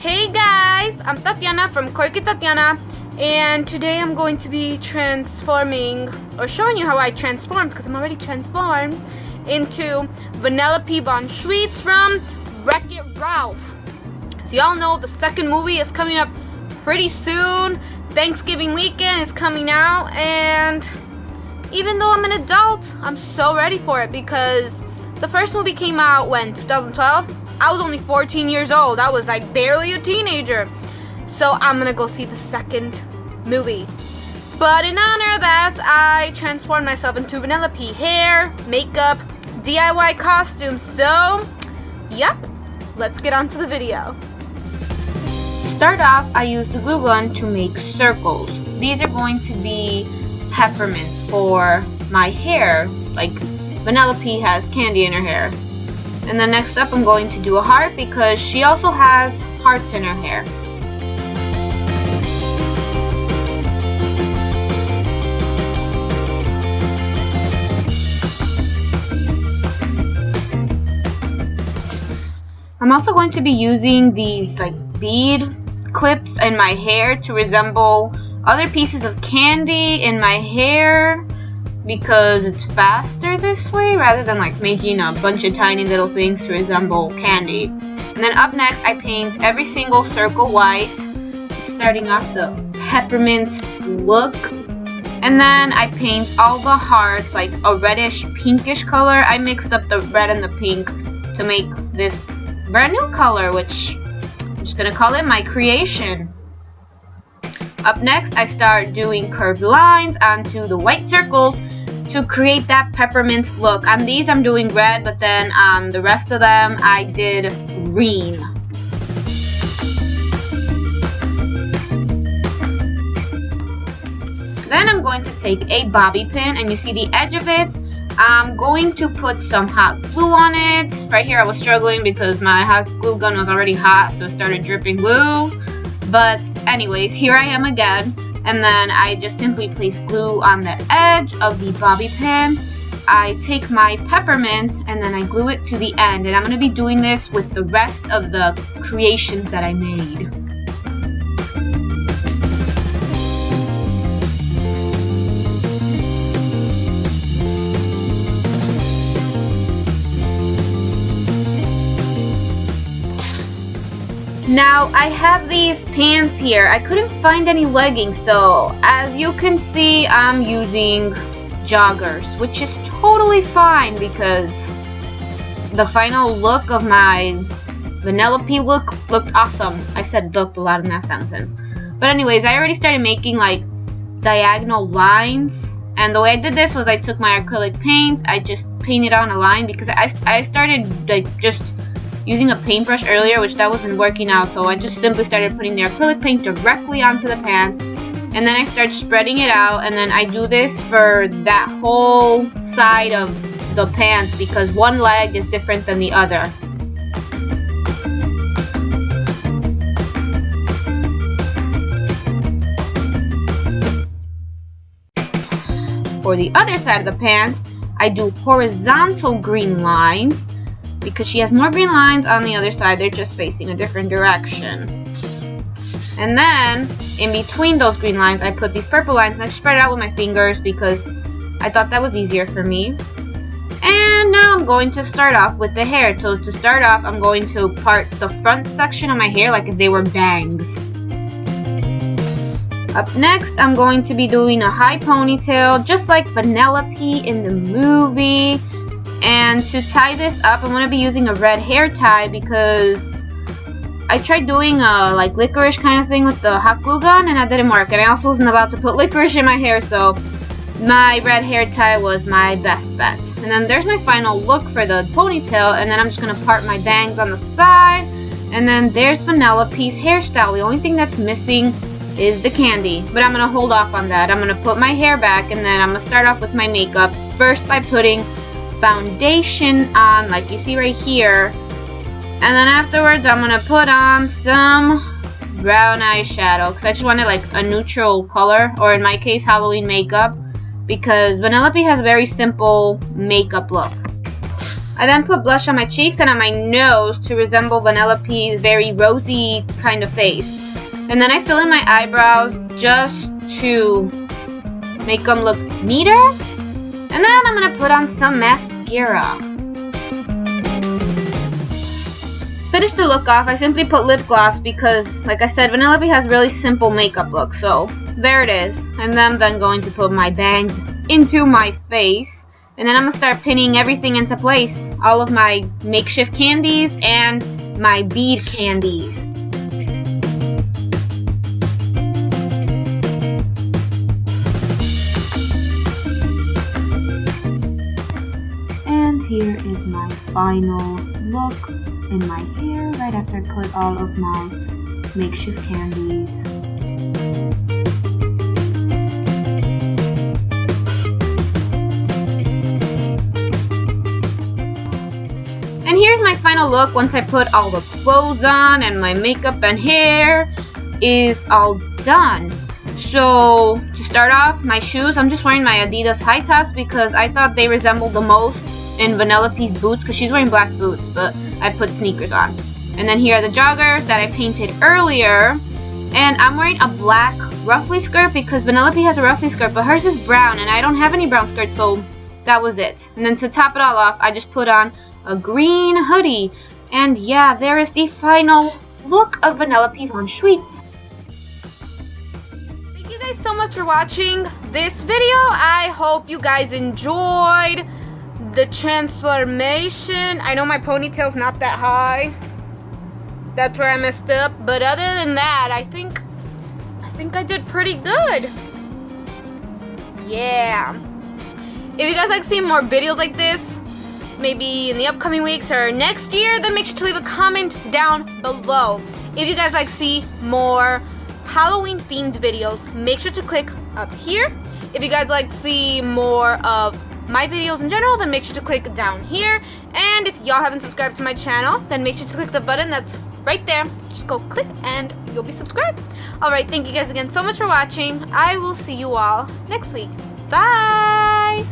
Hey guys, I'm Tatiana from Quirky Tatiana, and today I'm going to be transforming, or showing you how I transformed, because I'm already transformed, into Vanellope Von Schweetz from Wreck-It Ralph. As y'all know, the second movie is coming up pretty soon. Thanksgiving weekend is coming out, and even though I'm an adult, I'm so ready for it because the first movie came out when, 2012? I was only 14 years old. I was like barely a teenager. So I'm gonna go see the second movie. But in honor of that, I transformed myself into Vanellope. Hair, makeup, DIY costume. So, yep, let's get on to the video. To start off, I used a glue gun to make circles. These are going to be peppermints for my hair. Like Vanellope has candy in her hair. And then next up, I'm going to do a heart because she also has hearts in her hair. I'm also going to be using these like bead clips in my hair to resemble other pieces of candy in my hair, because it's faster this way rather than like making a bunch of tiny little things to resemble candy. And then up next, I paint every single circle white, starting off the peppermint look. And then I paint all the hearts like a reddish pinkish color. I mixed up the red and the pink to make this brand new color, which I'm just gonna call it my creation. Up next, I start doing curved lines onto the white circles to create that peppermint look. On these, I'm doing red, but then on the rest of them, I did green. Then I'm going to take a bobby pin, and you see the edge of it. I'm going to put some hot glue on it. Right here, I was struggling because my hot glue gun was already hot, so it started dripping glue. But anyways, here I am again, and then I just simply place glue on the edge of the bobby pin. I take my peppermint and then I glue it to the end, and I'm going to be doing this with the rest of the creations that I made. Now, I have these pants here. I couldn't find any leggings, so as you can see, I'm using joggers, which is totally fine because the final look of my Vanellope looked awesome. I said looked a lot in that sentence. But anyways, I already started making like diagonal lines, and the way I did this was I took my acrylic paint, I just painted on a line because I started like just using a paintbrush earlier, which that wasn't working out, so I just simply started putting the acrylic paint directly onto the pants, and then I start spreading it out, and then I do this for that whole side of the pants because one leg is different than the other. For the other side of the pants, I do horizontal green lines, because she has more green lines on the other side. They're just facing a different direction. And then, in between those green lines, I put these purple lines, and I spread it out with my fingers because I thought that was easier for me. And now I'm going to start off with the hair. So to start off, I'm going to part the front section of my hair like if they were bangs. Up next, I'm going to be doing a high ponytail, just like Vanellope in the movie. And to tie this up, I'm going to be using a red hair tie because I tried doing a like licorice kind of thing with the hot glue gun and that didn't work. And I also wasn't about to put licorice in my hair, so my red hair tie was my best bet. And then there's my final look for the ponytail, and then I'm just going to part my bangs on the side. And then there's Vanellope's hairstyle. The only thing that's missing is the candy, but I'm going to hold off on that. I'm going to put my hair back, and then I'm going to start off with my makeup. First by putting foundation on, like you see right here, and then afterwards I'm gonna put on some brown eyeshadow because I just wanted like a neutral color, or in my case Halloween makeup, because Vanellope has a very simple makeup look. I then put blush on my cheeks and on my nose to resemble Vanellope's very rosy kind of face. And then I fill in my eyebrows just to make them look neater. And then I'm going to put on some mascara. To finish the look off, I simply put lip gloss because, like I said, Vanellope has really simple makeup look. So there it is. And then I'm going to put my bangs into my face. And then I'm going to start pinning everything into place. All of my makeshift candies and my bead candies. And here is my final look in my hair right after I put all of my makeshift candies. And here's my final look once I put all the clothes on and my makeup and hair is all done. So to start off, my shoes, I'm just wearing my Adidas high tops because I thought they resembled the most in Vanellope's boots because she's wearing black boots, but I put sneakers on. And then here are the joggers that I painted earlier. And I'm wearing a black ruffly skirt because Vanellope has a ruffly skirt, but hers is brown and I don't have any brown skirts, so that was it. And then to top it all off, I just put on a green hoodie. And yeah, there is the final look of Vanellope Von Schweetz. Thank you guys so much for watching this video. I hope you guys enjoyed the transformation. I know my ponytail's not that high. That's where I messed up. But other than that, I think I did pretty good. Yeah. If you guys like seeing more videos like this, maybe in the upcoming weeks or next year, then make sure to leave a comment down below. If you guys like to see more Halloween themed videos, make sure to click up here. If you guys like to see more of my videos in general, then make sure to click down here. And if y'all haven't subscribed to my channel, then make sure to click the button that's right there. Just go click and you'll be subscribed. Alright, thank you guys again so much for watching. I will see you all next week. Bye!